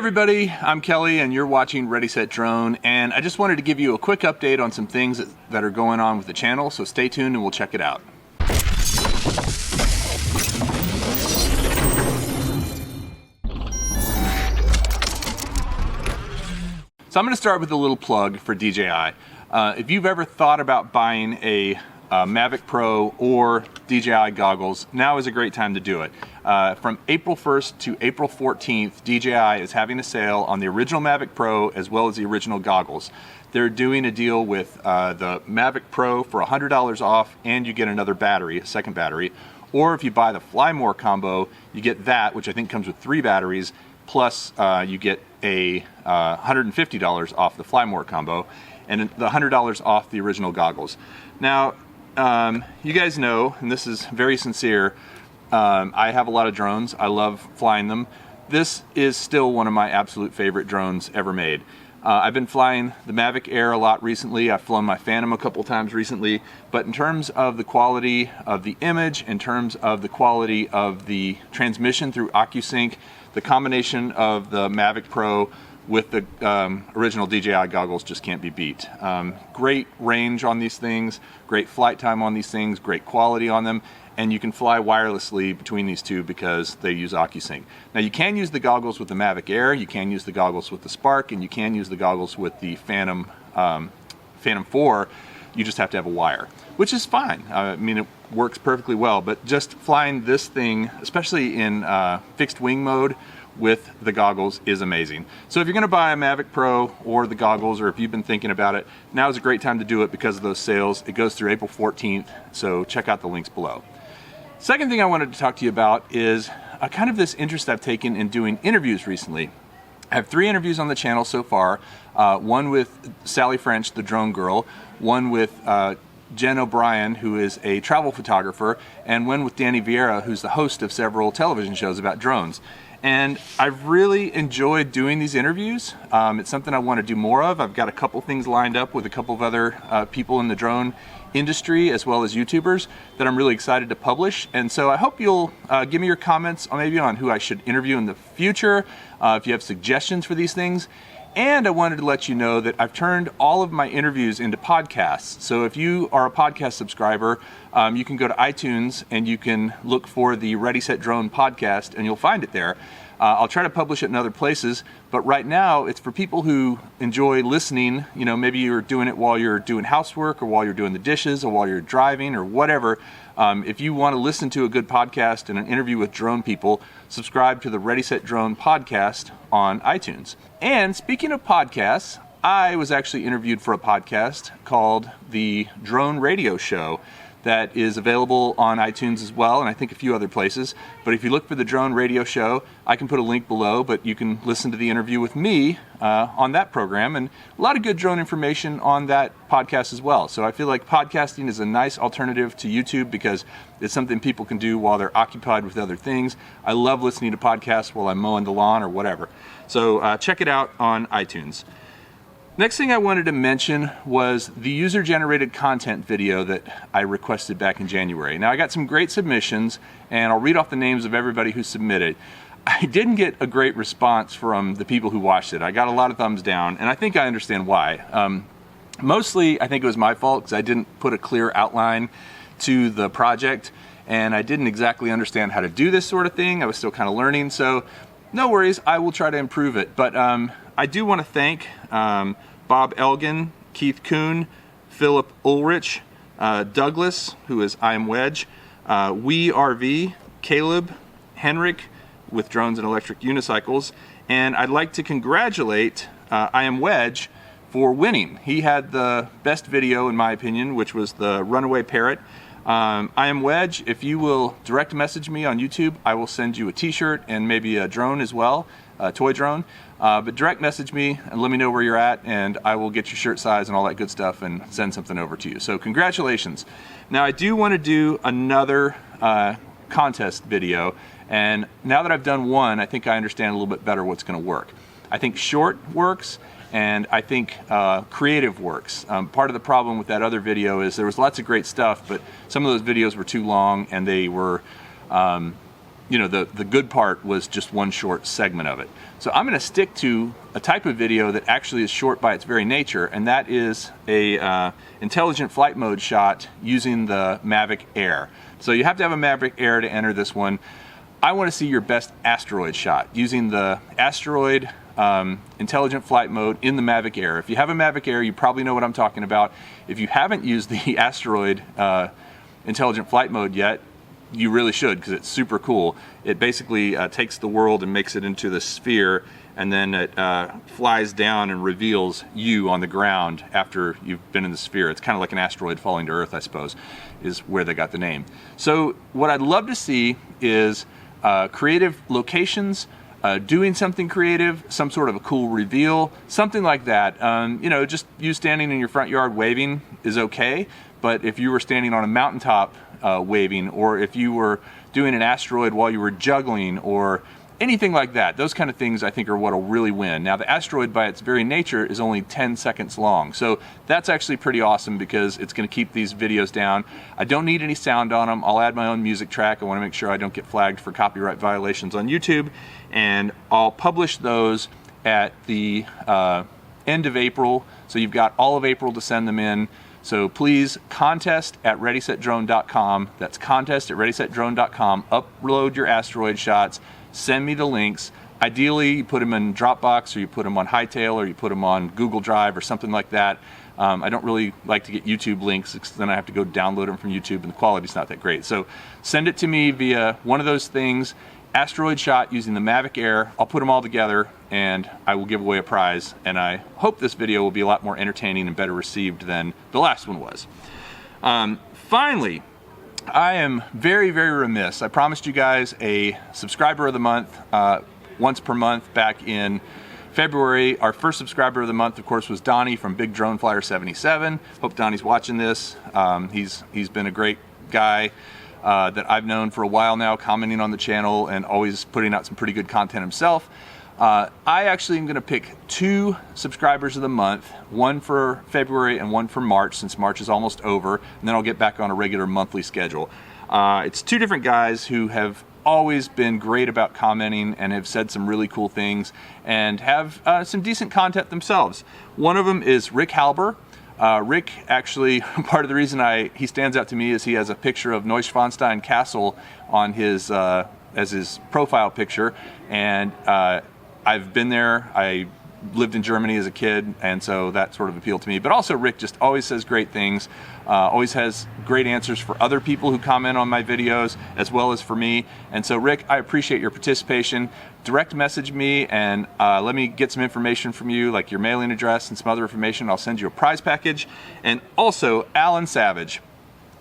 everybody, I'm Kelly and you're watching Ready Set Drone, and I just wanted to give you a quick update on some things that are going on with the channel, so stay tuned and we'll check it out. So I'm going to start with a little plug for DJI. If you've ever thought about buying a Mavic Pro or DJI goggles, now is a great time to do it. From April 1st to April 14th, DJI is having a sale on the original Mavic Pro as well as the original goggles. They're doing a deal with the Mavic Pro for $100 off, and you get another battery, a second battery. Or if you buy the Fly More combo, you get that, which I think comes with 3 batteries, plus you get a $150 off the Fly More combo, and the $100 off the original goggles. Now, you guys know, and this is very sincere, I have a lot of drones. I love flying them. This is still one of my absolute favorite drones ever made. I've been flying the Mavic Air a lot recently. I've flown my Phantom a couple times recently, but in terms of the quality of the image, in terms of the quality of the transmission through OcuSync, the combination of the Mavic Pro with the original DJI goggles just can't be beat. Great range on these things, great flight time on these things, great quality on them, and you can fly wirelessly between these two because they use OcuSync. Now you can use the goggles with the Mavic Air, you can use the goggles with the Spark, and you can use the goggles with the Phantom 4. You just have to have a wire, which is fine. I mean, it works perfectly well, but just flying this thing, especially in fixed wing mode with the goggles, is amazing. So if you're gonna buy a Mavic Pro or the goggles, or if you've been thinking about it, now is a great time to do it because of those sales. It goes through April 14th, so check out the links below. Second thing I wanted to talk to you about is kind of this interest I've taken in doing interviews recently. I have 3 interviews on the channel so far, one with Sally French, the drone girl, one with Jen O'Brien, who is a travel photographer, and one with Danny Vieira, who's the host of several television shows about drones. And I've really enjoyed doing these interviews. It's something I want to do more of. I've got a couple things lined up with a couple of other people in the drone industry as well as YouTubers that I'm really excited to publish. And so I hope you'll give me your comments maybe on who I should interview in the future, if you have suggestions for these things. And I wanted to let you know that I've turned all of my interviews into podcasts. So if you are a podcast subscriber, you can go to iTunes and you can look for the Ready Set Drone podcast and you'll find it there. I'll try to publish it in other places, but right now it's for people who enjoy listening. You know, maybe you're doing it while you're doing housework or while you're doing the dishes or while you're driving or whatever. If you want to listen to a good podcast and an interview with drone people, subscribe to the Ready Set Drone podcast on iTunes. And speaking of podcasts, I was actually interviewed for a podcast called The Drone Radio Show that is available on iTunes as well, and I think a few other places. But if you look for The Drone Radio Show, I can put a link below, but you can listen to the interview with me on that program, and a lot of good drone information on that podcast as well. So I feel like podcasting is a nice alternative to YouTube because it's something people can do while they're occupied with other things. I love listening to podcasts while I'm mowing the lawn or whatever. So check it out on iTunes. Next thing I wanted to mention was the user-generated content video that I requested back in January. Now I got some great submissions, and I'll read off the names of everybody who submitted. I didn't get a great response from the people who watched it. I got a lot of thumbs down, and I think I understand why. Mostly, I think it was my fault because I didn't put a clear outline to the project, and I didn't exactly understand how to do this sort of thing. I was still kind of learning, so no worries, I will try to improve it. But I do want to thank Bob Elgin, Keith Kuhn, Philip Ulrich, Douglas, who is I Am Wedge, We RV, Caleb, Henrik with Drones and Electric Unicycles, and I'd like to congratulate I Am Wedge for winning. He had the best video in my opinion, which was the Runaway Parrot. I Am Wedge, if you will direct message me on YouTube, I will send you a t-shirt and maybe a drone as well, a toy drone. But direct message me and let me know where you're at, and I will get your shirt size and all that good stuff and send something over to you. So congratulations. Now I do want to do another contest video, and now that I've done one, I think I understand a little bit better what's going to work. I think short works, and I think creative works. Part of the problem with that other video is there was lots of great stuff, but some of those videos were too long and they were you know, the good part was just one short segment of it. So I'm going to stick to a type of video that actually is short by its very nature, and that is a intelligent flight mode shot using the Mavic Air. So you have to have a Mavic Air to enter this one. I want to see your best asteroid shot using the asteroid intelligent flight mode in the Mavic Air. If you have a Mavic Air, you probably know what I'm talking about. If you haven't used the asteroid intelligent flight mode yet, you really should, because it's super cool. It basically takes the world and makes it into the sphere, and then it flies down and reveals you on the ground after you've been in the sphere. It's kind of like an asteroid falling to Earth, I suppose, is where they got the name. So what I'd love to see is creative locations, doing something creative, some sort of a cool reveal, something like that. You know, just you standing in your front yard waving is okay, but if you were standing on a mountaintop waving, or if you were doing an asteroid while you were juggling, or anything like that, those kind of things I think are what'll really win. Now the asteroid by its very nature is only 10 seconds long, so that's actually pretty awesome because it's going to keep these videos down. I don't need any sound on them. I'll add my own music track. I want to make sure I don't get flagged for copyright violations on YouTube, and I'll publish those at the end of April, so you've got all of April to send them in. So please, contest@readysetdrone.com. That's contest@readysetdrone.com. Upload your asteroid shots. Send me the links. Ideally, you put them in Dropbox, or you put them on Hightail, or you put them on Google Drive or something like that. I don't really like to get YouTube links, because then I have to go download them from YouTube, and the quality's not that great. So send it to me via one of those things. Asteroid shot using the Mavic Air. I'll put them all together and I will give away a prize, and I hope this video will be a lot more entertaining and better received than the last one was. Finally, I am very, very remiss. I promised you guys a subscriber of the month once per month back in February. Our first subscriber of the month, of course, was Donnie from Big Drone Flyer 77. Hope Donnie's watching this. He's been a great guy that I've known for a while now, commenting on the channel and always putting out some pretty good content himself. I actually am going to pick 2 subscribers of the month, one for February and one for March, since March is almost over, and then I'll get back on a regular monthly schedule. It's 2 different guys who have always been great about commenting and have said some really cool things and have some decent content themselves. One of them is Rick Halber. Rick, actually, part of the reason he stands out to me is he has a picture of Neuschwanstein Castle on his as his profile picture, and I've been there. I lived in Germany as a kid, and so that sort of appealed to me. But also, Rick just always says great things, always has great answers for other people who comment on my videos, as well as for me. And so, Rick, I appreciate your participation. Direct message me and let me get some information from you, like your mailing address and some other information. I'll send you a prize package. And also, Alan Savage.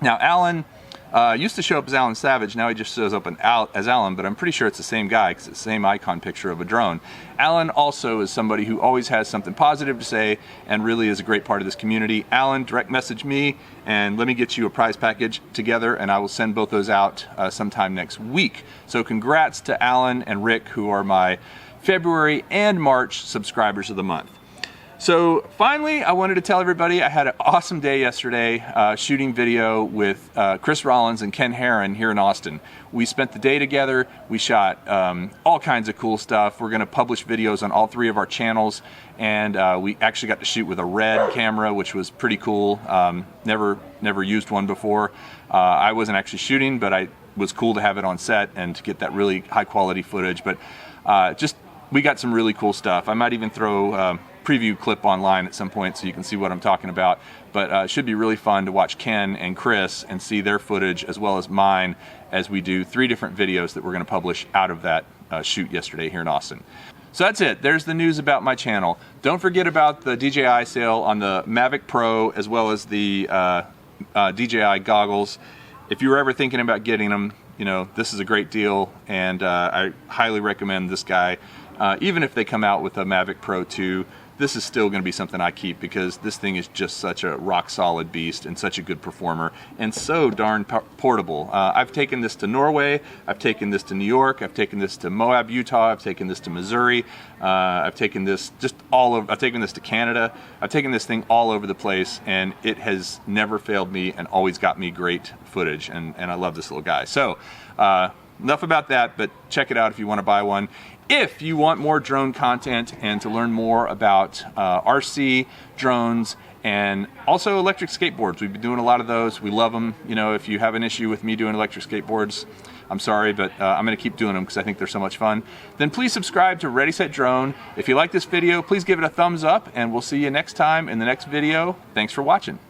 Now, Alan used to show up as Alan Savage. Now he just shows up as Alan, but I'm pretty sure it's the same guy because it's the same icon picture of a drone. Alan also is somebody who always has something positive to say and really is a great part of this community. Alan, direct message me and let me get you a prize package together, and I will send both those out sometime next week. So congrats to Alan and Rick, who are my February and March subscribers of the month. So finally, I wanted to tell everybody I had an awesome day yesterday shooting video with Chris Rollins and Ken Herron here in Austin. We spent the day together. We shot all kinds of cool stuff. We're going to publish videos on all 3 of our channels, and we actually got to shoot with a Red camera, which was pretty cool. Never used one before. I wasn't actually shooting, but it was cool to have it on set and to get that really high quality footage. But we got some really cool stuff. I might even throw preview clip online at some point so you can see what I'm talking about, but it should be really fun to watch Ken and Chris and see their footage as well as mine as we do 3 different videos that we're going to publish out of that shoot yesterday here in Austin. So that's it. There's the news about my channel. Don't forget about the DJI sale on the Mavic Pro as well as the DJI goggles. If you were ever thinking about getting them, you know, this is a great deal, and I highly recommend this guy. Even if they come out with a Mavic Pro 2, this is still going to be something I keep because this thing is just such a rock-solid beast and such a good performer and so darn portable. I've taken this to Norway, I've taken this to New York, I've taken this to Moab, Utah, I've taken this to Missouri, I've taken this I've taken this to Canada. I've taken this thing all over the place, and it has never failed me and always got me great footage, and I love this little guy. So enough about that, but check it out if you want to buy one. If you want more drone content and to learn more about RC drones and also electric skateboards, we've been doing a lot of those. We love them. You know, if you have an issue with me doing electric skateboards, I'm sorry, but I'm going to keep doing them because I think they're so much fun. Then please subscribe to Ready Set Drone. If you like this video, please give it a thumbs up, and we'll see you next time in the next video. Thanks for watching.